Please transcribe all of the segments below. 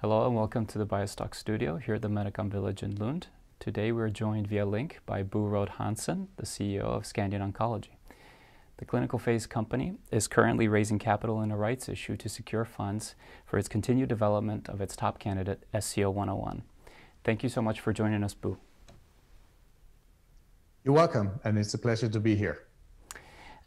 Hello and welcome to the BioStock studio here at the Medicom Village in Lund. Today we're joined via link by Bo Hansen, the CEO of Scandion Oncology. The clinical phase company is currently raising capital in a rights issue to secure funds for its continued development of its top candidate, SCO-101. Thank you so much for joining us, Bo. You're welcome, and it's a pleasure to be here.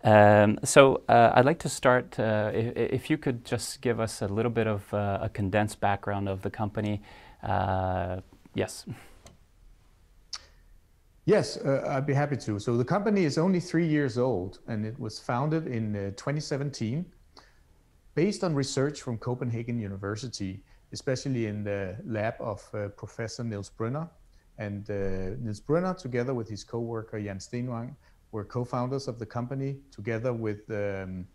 I'd like to start, if you could just give us a little bit of a condensed background of the company. Yes. Yes, I'd be happy to. So the company is only 3 years old, and it was founded in 2017 based on research from Copenhagen University, especially in the lab of Professor Niels Brünner. And Niels Brünner, together with his co-worker Jan Stenvang, were co-founders of the company, together with the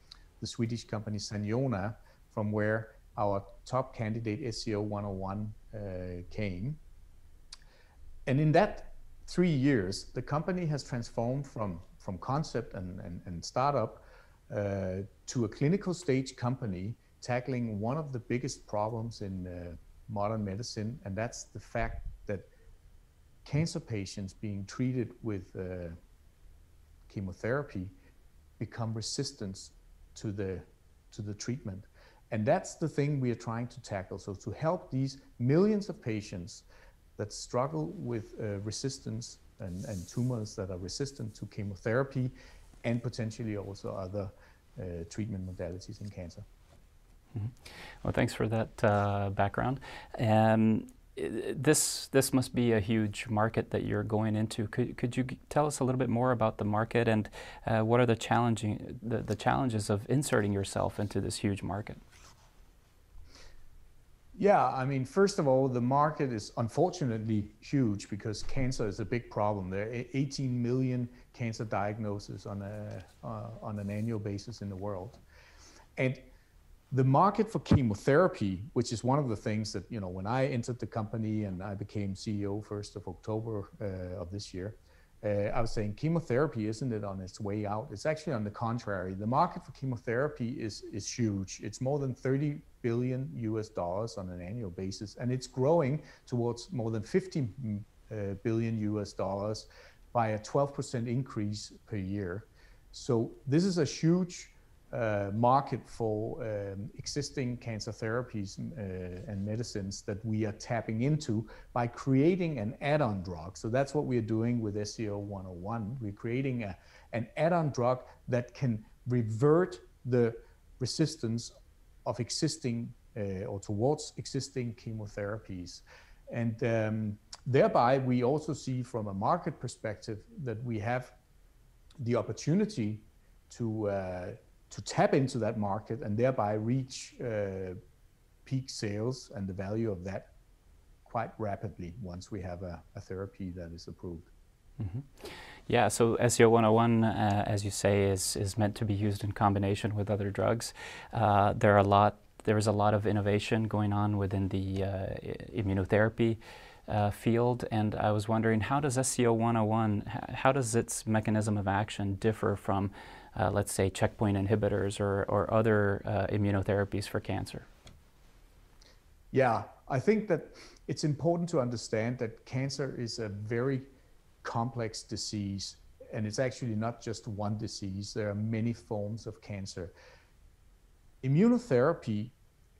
Swedish company Saniona, from where our top candidate SCO-101 came. And in that 3 years, the company has transformed from concept and startup to a clinical stage company tackling one of the biggest problems in modern medicine, and that's the fact that cancer patients being treated with chemotherapy become resistant to the treatment. And that's the thing we are trying to tackle. So to help these millions of patients that struggle with resistance and tumors that are resistant to chemotherapy and potentially also other treatment modalities in cancer. Mm-hmm. Well, thanks for that background. This must be a huge market that you're going into. Could you tell us a little bit more about the market and what are the challenges of inserting yourself into this huge market? Yeah, I mean, first of all, the market is unfortunately huge because cancer is a big problem. There are 18 million cancer diagnoses on an annual basis in the world. And the market for chemotherapy, which is one of the things that, you know, when I entered the company and I became CEO 1st of October of this year, I was saying chemotherapy isn't it on its way out? It's actually on the contrary. The market for chemotherapy is huge. It's more than $30 billion on an annual basis, and it's growing towards more than $50 billion by a 12% increase per year. So this is a huge market for existing cancer therapies and medicines that we are tapping into by creating an add-on drug. So that's what we are doing with SCO-101. We're creating an add-on drug that can revert the resistance of existing or towards existing chemotherapies. And thereby we also see from a market perspective that we have the opportunity to tap into that market and thereby reach peak sales and the value of that quite rapidly once we have a therapy that is approved. Mm-hmm. Yeah, so SCO-101, as you say, is meant to be used in combination with other drugs. There is a lot of innovation going on within the immunotherapy field, and I was wondering, how does SCO-101, how does its mechanism of action differ from let's say checkpoint inhibitors or other immunotherapies for cancer? Yeah, I think that it's important to understand that cancer is a very complex disease, and it's actually not just one disease. There are many forms of cancer. Immunotherapy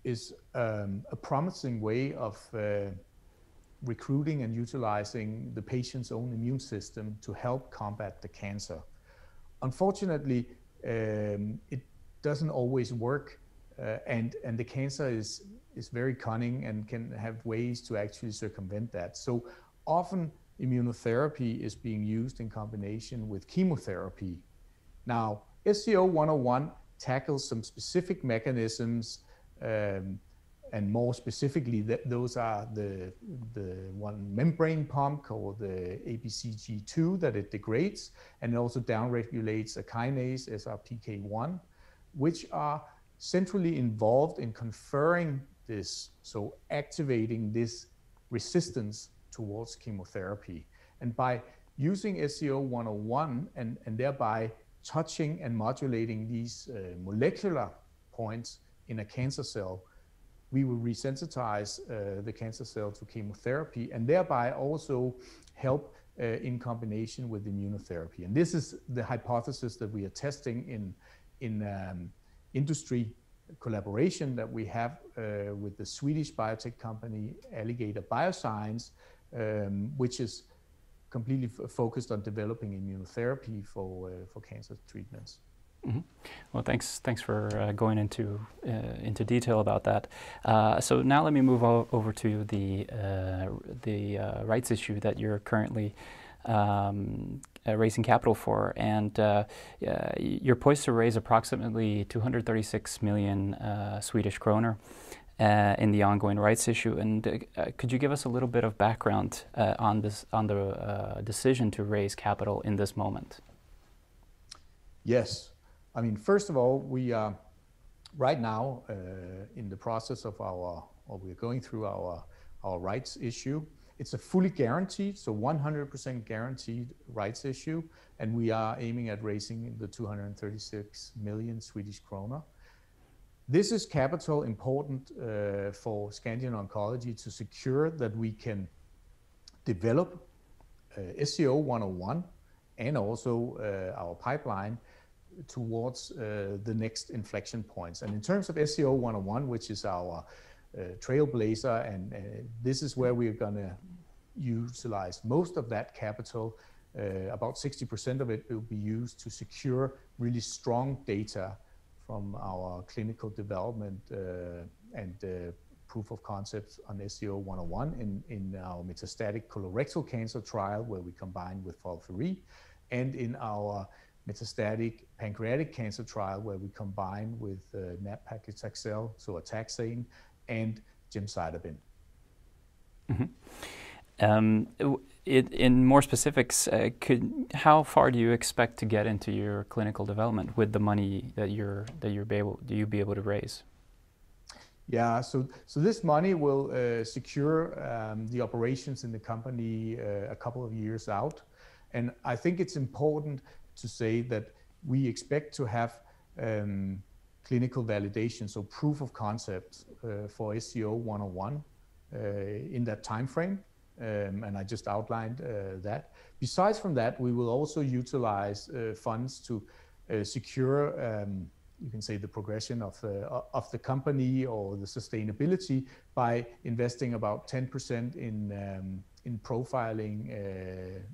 is a promising way of recruiting and utilizing the patient's own immune system to help combat the cancer. Unfortunately, it doesn't always work, and the cancer is very cunning and can have ways to actually circumvent that. So often immunotherapy is being used in combination with chemotherapy. Now, SCO-101 tackles some specific mechanisms, and more specifically, those are the one membrane pump called the ABCG2 that it degrades, and it also downregulates a kinase, SRPK1, which are centrally involved in conferring this, so activating this resistance towards chemotherapy. And by using SCO-101 and thereby touching and modulating these molecular points in a cancer cell, we will resensitize the cancer cell to chemotherapy and thereby also help in combination with immunotherapy. And this is the hypothesis that we are testing in industry collaboration that we have with the Swedish biotech company Alligator Bioscience, which is completely focused on developing immunotherapy for cancer treatments. Mm-hmm. Well, thanks for going into detail about that. So now let me move over to the rights issue that you're currently raising capital for, and you're poised to raise approximately 236 million Swedish kroner in the ongoing rights issue. And could you give us a little bit of background on the decision to raise capital in this moment? Yes. I mean, first of all, we are right now in the process of we're going through our rights issue. It's a fully guaranteed, so 100% guaranteed rights issue, and we are aiming at raising the 236 million Swedish krona. This is capital important for Scandion Oncology to secure that we can develop SCO-101 and also our pipeline towards the next inflection points. And in terms of SCO-101, which is our trailblazer, and this is where we're going to utilize most of that capital. About 60% of it will be used to secure really strong data from our clinical development and proof of concept on SCO-101 in our metastatic colorectal cancer trial, where we combine with FOLFIRI, and in our metastatic pancreatic cancer trial, where we combine with nab-paclitaxel, so a taxane, and gemcitabine. Mm-hmm. In more specifics, how far do you expect to get into your clinical development with the money that you'll be able to raise? Yeah, so this money will secure the operations in the company a couple of years out, and I think it's important to say that we expect to have clinical validation, so proof of concept for SCO-101 in that time frame, and I just outlined that. Besides from that, we will also utilize funds to secure, you can say, the progression of the company or the sustainability by investing about 10% in profiling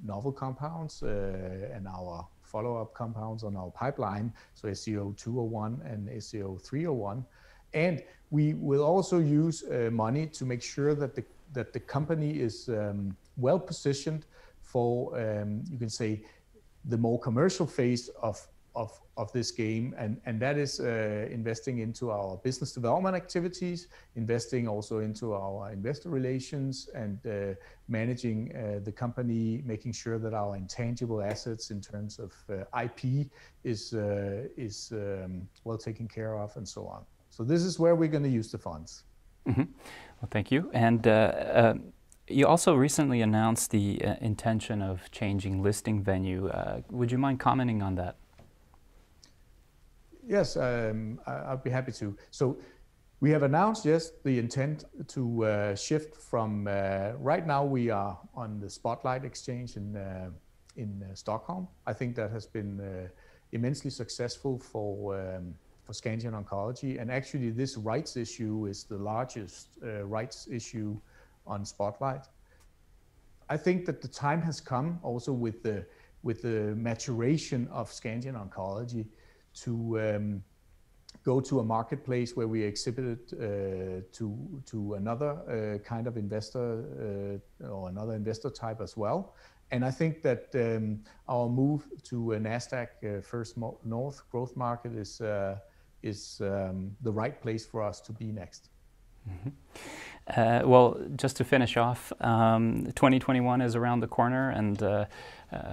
novel compounds and our follow-up compounds on our pipeline, so SCO-201 and SCO-301. And we will also use money to make sure that the company is well positioned for, you can say, the more commercial phase of this game, and that is investing into our business development activities, investing also into our investor relations, and managing the company, making sure that our intangible assets in terms of IP is well taken care of, and so on. So this is where we're going to use the funds. Mm-hmm. Well, thank you. And you also recently announced the intention of changing listing venue. Would you mind commenting on that? Yes, I'll be happy to. So we have announced, yes, the intent to shift from, right now we are on the Spotlight Exchange in Stockholm. I think that has been immensely successful for Scandion Oncology, and actually this rights issue is the largest rights issue on Spotlight. I think that the time has come also with the maturation of Scandion Oncology to go to a marketplace where we exhibited to another kind of investor or another investor type as well. And I think that our move to a NASDAQ First North growth market is the right place for us to be next. Mm-hmm. Well, just to finish off, 2021 is around the corner, and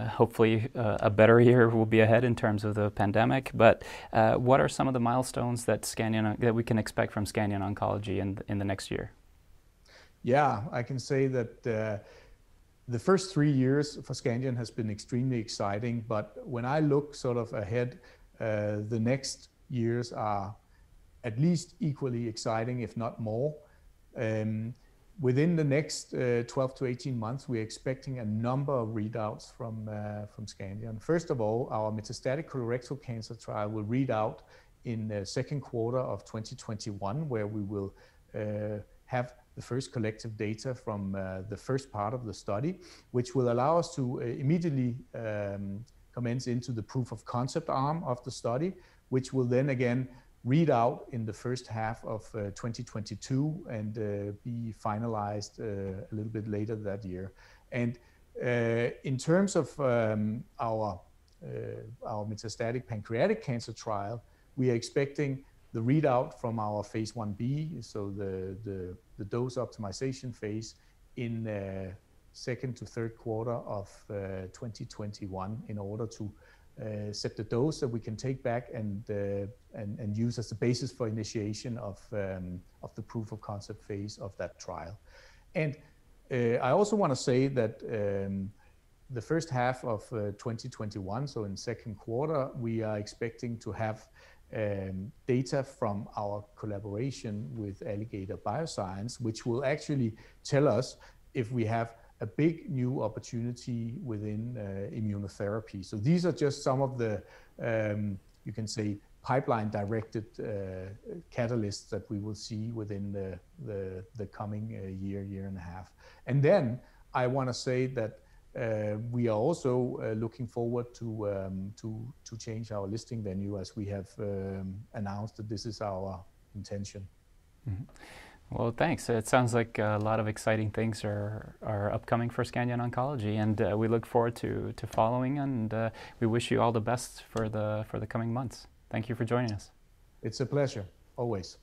hopefully a better year will be ahead in terms of the pandemic. But what are some of the milestones that we can expect from Scandion Oncology in the next year? Yeah, I can say that the first 3 years for Scandion has been extremely exciting. But when I look sort of ahead, the next years are at least equally exciting, if not more. Within the next 12 to 18 months, we're expecting a number of readouts from Scandion. First of all, our metastatic colorectal cancer trial will read out in the second quarter of 2021, where we will have the first collective data from the first part of the study, which will allow us to immediately commence into the proof of concept arm of the study, which will then again read out in the first half of 2022 and be finalized a little bit later that year. And in terms of our metastatic pancreatic cancer trial, we are expecting the readout from our phase 1b, so the dose optimization phase, in second to third quarter of 2021, in order to set the dose that we can take back and use as the basis for initiation of the proof of concept phase of that trial. And I also want to say that the first half of 2021, so in second quarter, we are expecting to have data from our collaboration with Alligator Bioscience, which will actually tell us if we have a big new opportunity within immunotherapy. So these are just some of the, you can say, pipeline-directed catalysts that we will see within the coming year and a half. And then I want to say that we are also looking forward to change our listing venue, as we have announced that this is our intention. Mm-hmm. Well, thanks. It sounds like a lot of exciting things are upcoming for Scandion Oncology, and we look forward to following, and we wish you all the best for the coming months. Thank you for joining us. It's a pleasure, always.